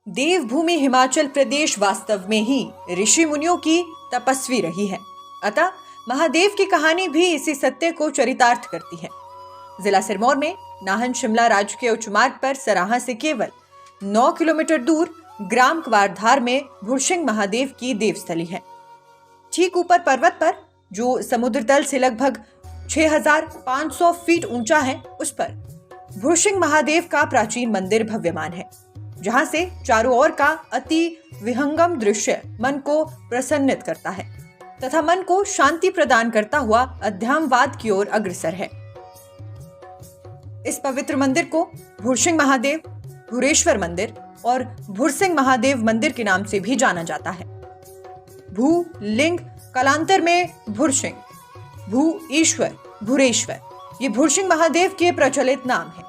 देवभूमि हिमाचल प्रदेश वास्तव में ही ऋषि मुनियों की तपस्वी रही है। अतः महादेव की कहानी भी इसी सत्य को चरितार्थ करती है। जिला सिरमौर में नाहन शिमला राजकीय उच्च मार्ग पर सराहां से केवल 9 किलोमीटर दूर ग्राम कवारधार में भुरसिंह महादेव की देवस्थली है। ठीक ऊपर पर्वत पर, जो समुद्र तल से लगभग 6500 फीट ऊंचा है, उस पर भुरसिंह महादेव का प्राचीन मंदिर भव्यमान है, जहां से चारों ओर का अति विहंगम दृश्य मन को प्रसन्नित करता है तथा मन को शांति प्रदान करता हुआ अध्यात्मवाद की ओर अग्रसर है। इस पवित्र मंदिर को भुरसिंह महादेव, भुरेश्वर मंदिर और भुरसिंह महादेव मंदिर के नाम से भी जाना जाता है। भू लिंग कालांतर में भुरसिंह, भू ईश्वर, भुरेश्वर, ये भुरसिंह महादेव के प्रचलित नाम है।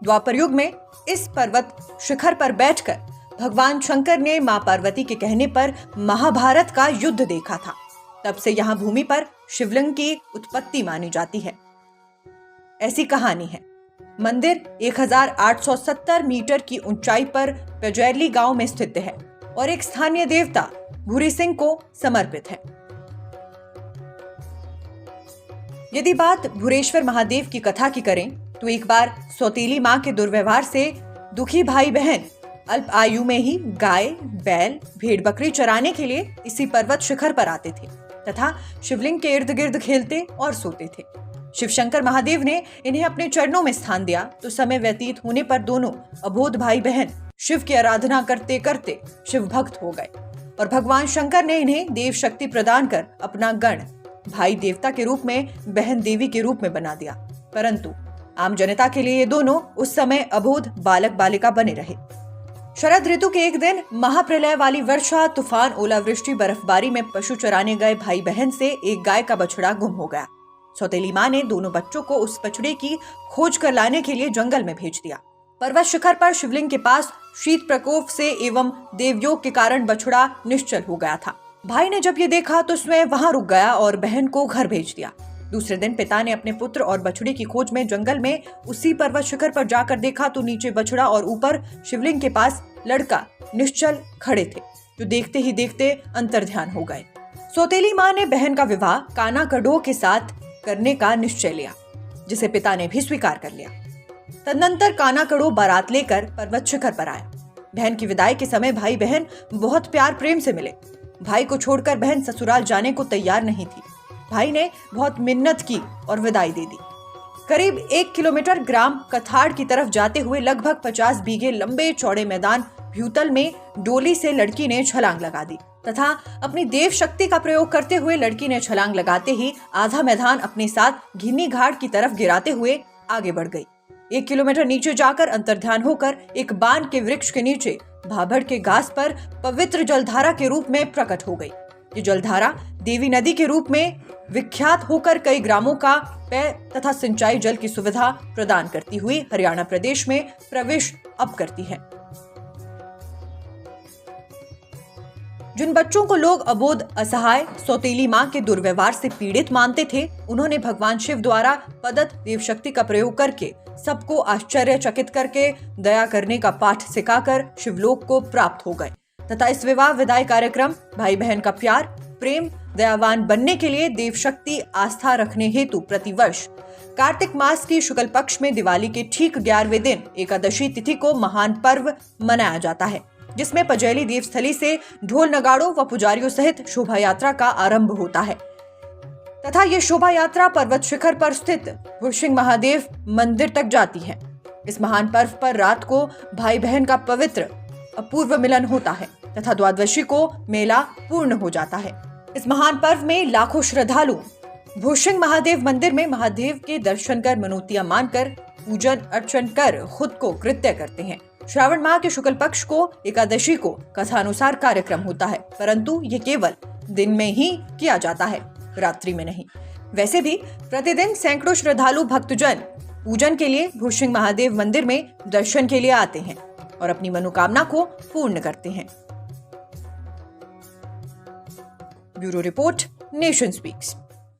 द्वापर युग में इस पर्वत शिखर पर बैठकर भगवान शंकर ने मां पार्वती के कहने पर महाभारत का युद्ध देखा था। तब से यहां भूमि पर शिवलिंग की उत्पत्ति मानी जाती है। ऐसी कहानी है। मंदिर 1870 मीटर की ऊंचाई पर पजैरली गांव में स्थित है और एक स्थानीय देवता भूरी सिंह को समर्पित है। यदि बात भुरेश्वर महादेव की कथा की करें तो एक बार सौतेली मां के दुर्व्यवहार से दुखी भाई बहन अल्प आयु में ही गाय, बैल, भेड़ बकरी चराने के लिए इसी पर्वत शिखर पर आते थे तथा शिवलिंग के इर्द गिर्द खेलते और सोते थे। शिवशंकर महादेव ने इन्हें अपने चरणों में स्थान दिया तो समय व्यतीत होने पर दोनों अबोध भाई बहन शिव की आराधना करते करते शिव भक्त हो गए और भगवान शंकर ने इन्हें देव शक्ति प्रदान कर अपना गण भाई देवता के रूप में, बहन देवी के रूप में बना दिया। परंतु आम जनता के लिए ये दोनों उस समय अबोध बालक बालिका बने रहे। शरद ऋतु के एक दिन महाप्रलय वाली वर्षा, तूफान, ओलावृष्टि, बर्फबारी में पशु चराने गए भाई बहन से एक गाय का बछड़ा गुम हो गया। सौतेली मां ने दोनों बच्चों को उस बछड़े की खोज कर लाने के लिए जंगल में भेज दिया। पर्वत शिखर पर शिवलिंग के पास शीत प्रकोप से एवं देवयोग के कारण बछड़ा निश्चल हो गया था। भाई ने जब ये देखा तो स्वयं वहां रुक गया और बहन को घर भेज दिया। दूसरे दिन पिता ने अपने पुत्र और बछड़े की खोज में जंगल में उसी पर्वत शिखर पर जाकर देखा तो नीचे बछड़ा और ऊपर शिवलिंग के पास लड़का निश्चल खड़े थे, जो देखते ही देखते अंतर्ध्यान हो गए। सौतेली मां ने बहन का विवाह काना कडो के साथ करने का निश्चय लिया, जिसे पिता ने भी स्वीकार कर लिया। तदनंतर काना कडो बारात लेकर पर्वत शिखर पर आया। बहन की विदाई के समय भाई बहन बहुत प्यार प्रेम से मिले। भाई को छोड़कर बहन ससुराल जाने को तैयार नहीं थी। भाई ने बहुत मिन्नत की और विदाई दे दी। करीब 1 किलोमीटर ग्राम कथाड़ की तरफ जाते हुए लगभग 50 बीघे लंबे चौड़े मैदान भ्यूतल में डोली से लड़की ने छलांग लगा दी तथा अपनी देव शक्ति का प्रयोग करते हुए लड़की ने छलांग लगाते ही आधा मैदान अपने साथ घिन्नी घाट की तरफ गिराते हुए आगे बढ़ गई। 1 किलोमीटर नीचे जाकर अंतर्ध्यान होकर एक बान के वृक्ष के नीचे भाभड़ के घास पर पवित्र जलधारा के रूप में प्रकट हो गई। ये जलधारा देवी नदी के रूप में विख्यात होकर कई ग्रामों का पेय तथा सिंचाई जल की सुविधा प्रदान करती हुई हरियाणा प्रदेश में प्रवेश अब करती है। जिन बच्चों को लोग अबोध, असहाय, सौतेली मां के दुर्व्यवहार से पीड़ित मानते थे, उन्होंने भगवान शिव द्वारा प्रदत्त देव शक्ति का प्रयोग करके सबको आश्चर्यचकित करके दया करने का पाठ सिखाकर शिवलोक को प्राप्त हो गए तथा इस विवाह विदाई कार्यक्रम भाई बहन का प्यार, प्रेम, दयावान बनने के लिए देव शक्ति आस्था रखने हेतु प्रतिवर्ष कार्तिक मास की शुक्ल पक्ष में दिवाली के ठीक 11वें दिन एकादशी तिथि को महान पर्व मनाया जाता है, जिसमें पजैली देवस्थली से ढोल नगाड़ों व पुजारियों सहित शोभा यात्रा का आरंभ होता है तथा ये शोभा यात्रा पर्वत शिखर पर स्थित भुरसिंह महादेव मंदिर तक जाती है। इस महान पर्व पर रात को भाई बहन का पवित्र अपूर्व मिलन होता है तथा द्वादशी को मेला पूर्ण हो जाता है। इस महान पर्व में लाखों श्रद्धालु भुरसिंह महादेव मंदिर में महादेव के दर्शन कर मनोतियां मानकर पूजन अर्चन कर खुद को कृत्य करते हैं। श्रावण माह के शुक्ल पक्ष को एकादशी को कथानुसार कार्यक्रम होता है, परंतु ये केवल दिन में ही किया जाता है, रात्रि में नहीं। वैसे भी प्रतिदिन सैकड़ों श्रद्धालु भक्तजन पूजन के लिए भुरसिंह महादेव मंदिर में दर्शन के लिए आते हैं और अपनी मनोकामना को पूर्ण करते हैं। Bureau report, nation speaks.